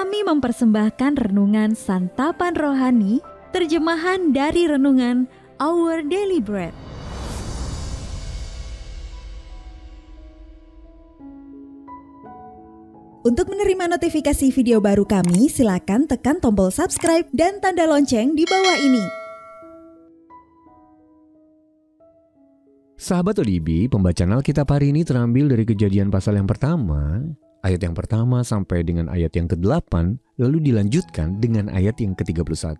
Kami mempersembahkan renungan Santapan Rohani, terjemahan dari renungan Our Daily Bread. Untuk menerima notifikasi video baru kami, silakan tekan tombol subscribe dan tanda lonceng di bawah ini. Sahabat ODB, pembacaan Alkitab hari ini terambil dari Kejadian pasal yang pertama, ayat yang pertama sampai dengan ayat yang ke-8, lalu dilanjutkan dengan ayat yang ke-31.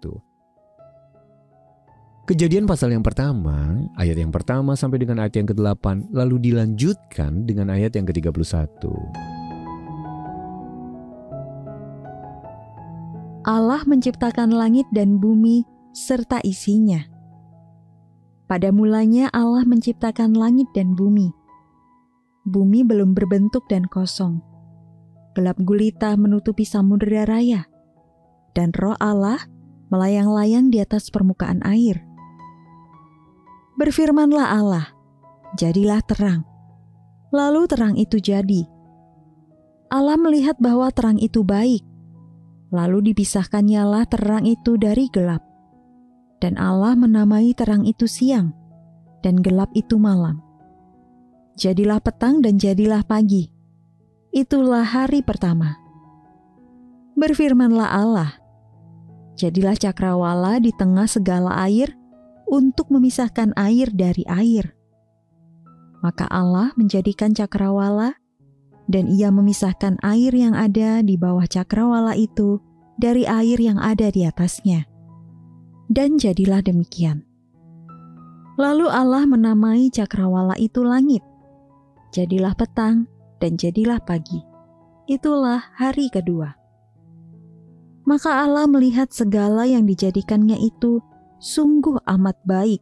Kejadian pasal yang pertama, ayat yang pertama sampai dengan ayat yang ke-8, lalu dilanjutkan dengan ayat yang ke-31. Allah menciptakan langit dan bumi serta isinya. Pada mulanya Allah menciptakan langit dan bumi. Bumi belum berbentuk dan kosong. Gelap gulita menutupi samudera raya, dan Roh Allah melayang-layang di atas permukaan air. Berfirmanlah Allah, jadilah terang. Lalu terang itu jadi. Allah melihat bahwa terang itu baik. Lalu dipisahkannyalah terang itu dari gelap. Dan Allah menamai terang itu siang, dan gelap itu malam. Jadilah petang dan jadilah pagi. Itulah hari pertama. Berfirmanlah Allah, jadilah cakrawala di tengah segala air untuk memisahkan air dari air. Maka Allah menjadikan cakrawala, dan ia memisahkan air yang ada di bawah cakrawala itu dari air yang ada di atasnya. Dan jadilah demikian. Lalu Allah menamai cakrawala itu langit. Jadilah petang dan jadilah pagi. Itulah hari kedua. Maka Allah melihat segala yang dijadikannya itu sungguh amat baik.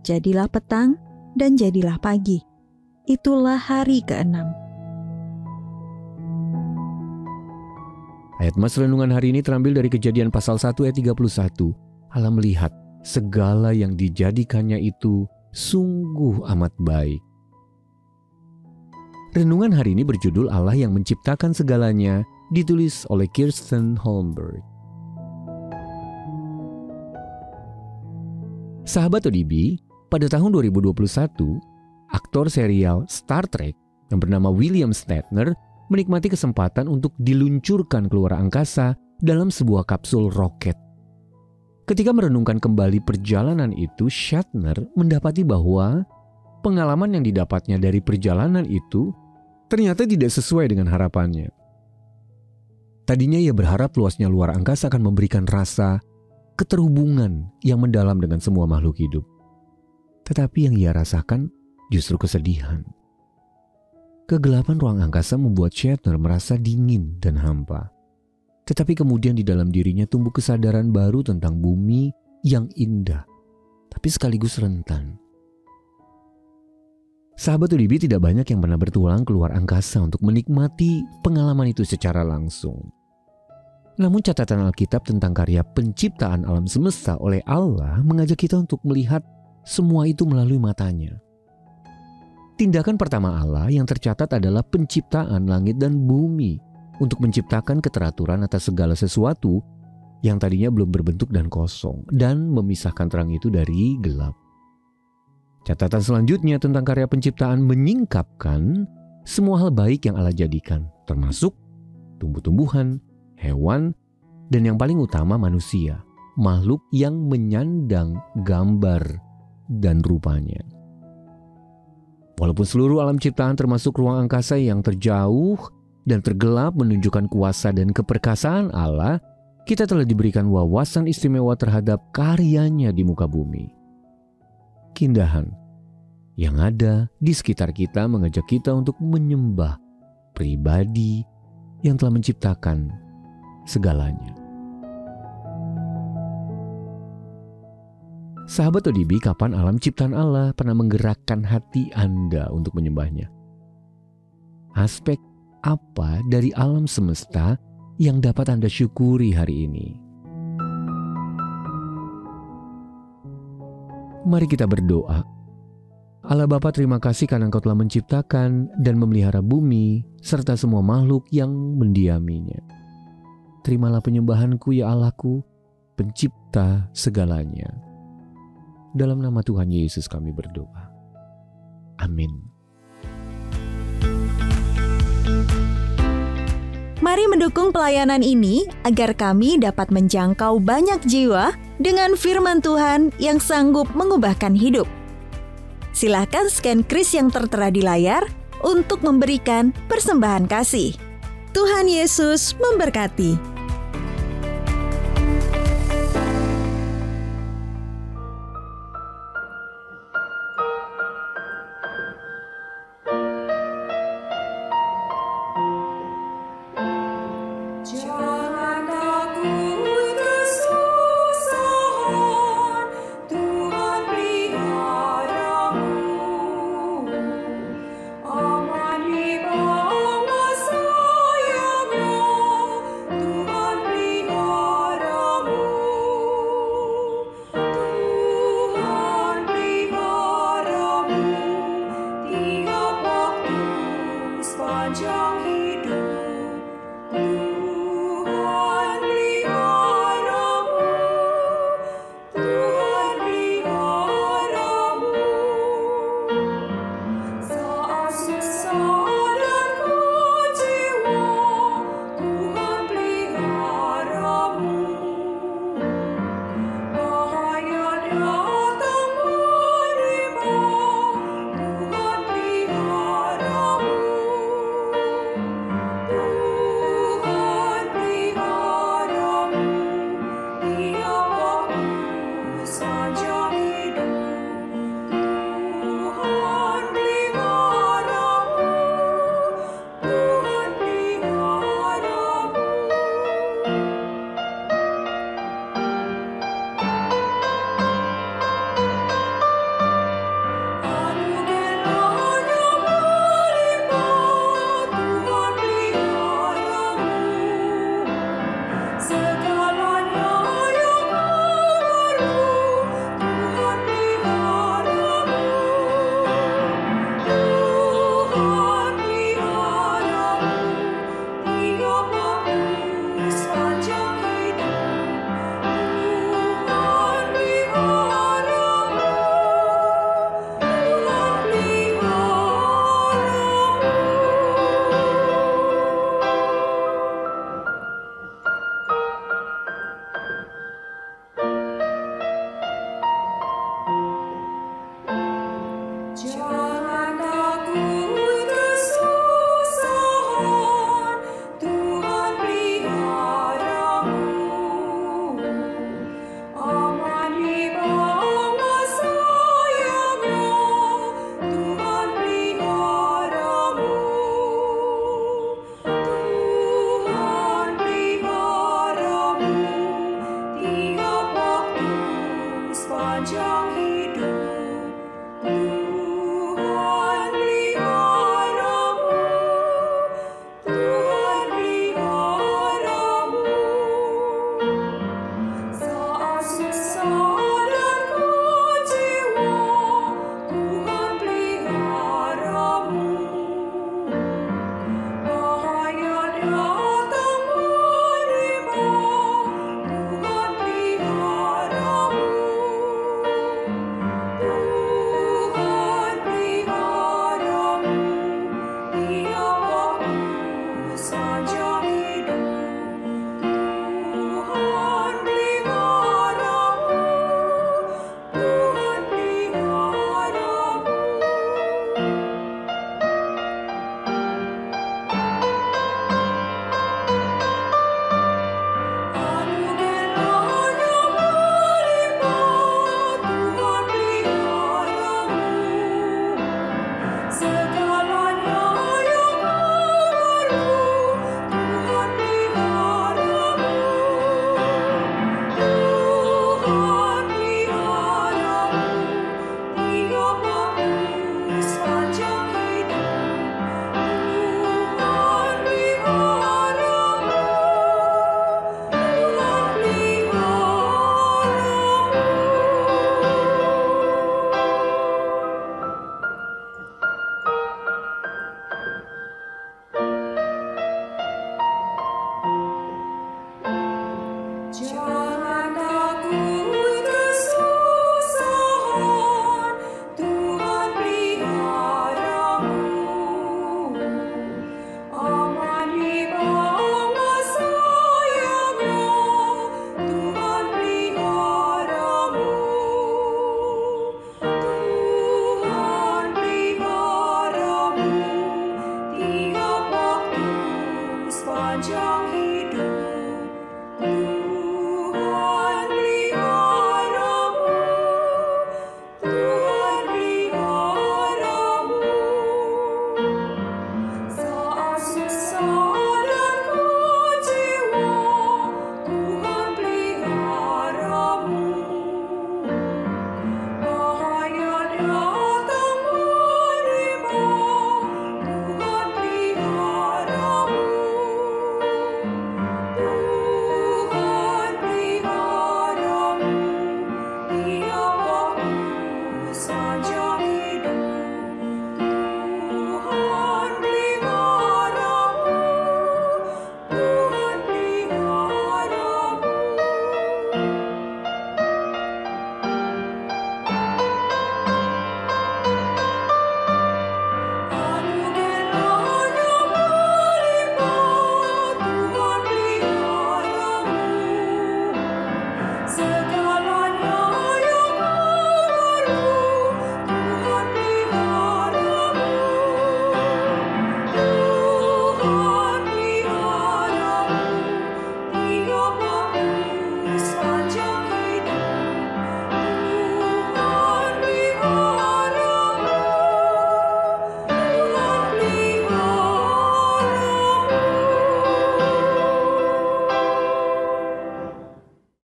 Jadilah petang dan jadilah pagi. Itulah hari keenam. Ayat mas renungan hari ini terambil dari Kejadian pasal 1 ayat 31. Allah melihat segala yang dijadikannya itu sungguh amat baik. Renungan hari ini berjudul Allah yang menciptakan segalanya, ditulis oleh Kirsten Holmberg. Sahabat ODB, pada tahun 2021, aktor serial Star Trek yang bernama William Shatner menikmati kesempatan untuk diluncurkan keluar angkasa dalam sebuah kapsul roket. Ketika merenungkan kembali perjalanan itu, Shatner mendapati bahwa pengalaman yang didapatnya dari perjalanan itu ternyata tidak sesuai dengan harapannya. Tadinya ia berharap luasnya luar angkasa akan memberikan rasa keterhubungan yang mendalam dengan semua makhluk hidup. Tetapi yang ia rasakan justru kesedihan. Kegelapan ruang angkasa membuat Shatner merasa dingin dan hampa. Tetapi kemudian di dalam dirinya tumbuh kesadaran baru tentang bumi yang indah, tapi sekaligus rentan. Sahabat UDB, tidak banyak yang pernah bertualang keluar angkasa untuk menikmati pengalaman itu secara langsung. Namun catatan Alkitab tentang karya penciptaan alam semesta oleh Allah mengajak kita untuk melihat semua itu melalui matanya. Tindakan pertama Allah yang tercatat adalah penciptaan langit dan bumi untuk menciptakan keteraturan atas segala sesuatu yang tadinya belum berbentuk dan kosong, dan memisahkan terang itu dari gelap. Catatan selanjutnya tentang karya penciptaan menyingkapkan semua hal baik yang Allah jadikan, termasuk tumbuh-tumbuhan, hewan, dan yang paling utama manusia, makhluk yang menyandang gambar dan rupanya. Walaupun seluruh alam ciptaan termasuk ruang angkasa yang terjauh dan tergelap menunjukkan kuasa dan keperkasaan Allah, kita telah diberikan wawasan istimewa terhadap karyanya di muka bumi. Keindahan yang ada di sekitar kita mengajak kita untuk menyembah pribadi yang telah menciptakan segalanya. Sahabat ODB, kapan alam ciptaan Allah pernah menggerakkan hati Anda untuk menyembahnya? Aspek apa dari alam semesta yang dapat Anda syukuri hari ini? Mari kita berdoa. Allah Bapa, terima kasih karena Engkau telah menciptakan dan memelihara bumi serta semua makhluk yang mendiaminya. terimalah penyembahanku ya Allahku, pencipta segalanya. Dalam nama Tuhan Yesus kami berdoa. Amin. Mari mendukung pelayanan ini agar kami dapat menjangkau banyak jiwa dengan firman Tuhan yang sanggup mengubahkan hidup. Silakan scan kris yang tertera di layar untuk memberikan persembahan kasih. Tuhan Yesus memberkati.